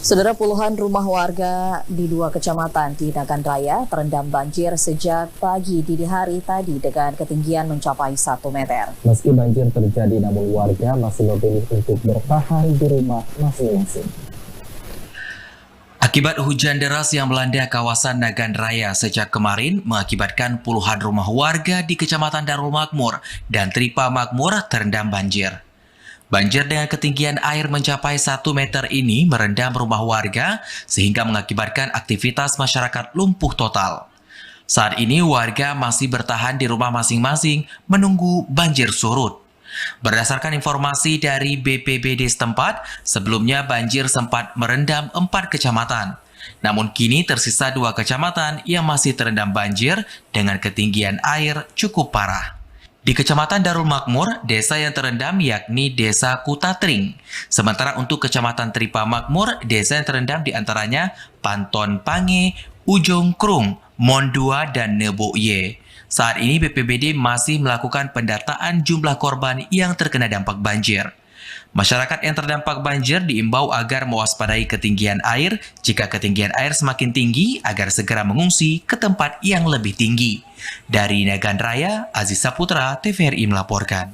Saudara, puluhan rumah warga di 2 kecamatan di Nagan Raya terendam banjir sejak pagi dini hari tadi dengan ketinggian mencapai 1 meter. Meski banjir terjadi, namun warga masih memilih untuk bertahan di rumah masing-masing. Akibat hujan deras yang melanda kawasan Nagan Raya sejak kemarin mengakibatkan puluhan rumah warga di Kecamatan Darul Makmur dan Tripa Makmur terendam banjir. Banjir dengan ketinggian air mencapai 1 meter ini merendam rumah warga sehingga mengakibatkan aktivitas masyarakat lumpuh total. Saat ini warga masih bertahan di rumah masing-masing menunggu banjir surut. Berdasarkan informasi dari BPBD setempat, sebelumnya banjir sempat merendam 4 kecamatan. Namun kini tersisa 2 kecamatan yang masih terendam banjir dengan ketinggian air cukup parah. Di Kecamatan Darul Makmur, desa yang terendam yakni Desa Kutatring. Sementara untuk Kecamatan Tripa Makmur, desa yang terendam diantaranya Panton Pange, Ujung Krung, Mondua, dan Neboye. Saat ini BPBD masih melakukan pendataan jumlah korban yang terkena dampak banjir. Masyarakat yang terdampak banjir diimbau agar mewaspadai ketinggian air. Jika ketinggian air semakin tinggi, agar segera mengungsi ke tempat yang lebih tinggi. Dari Nagan Raya, Aziz Saputra, TVRI melaporkan.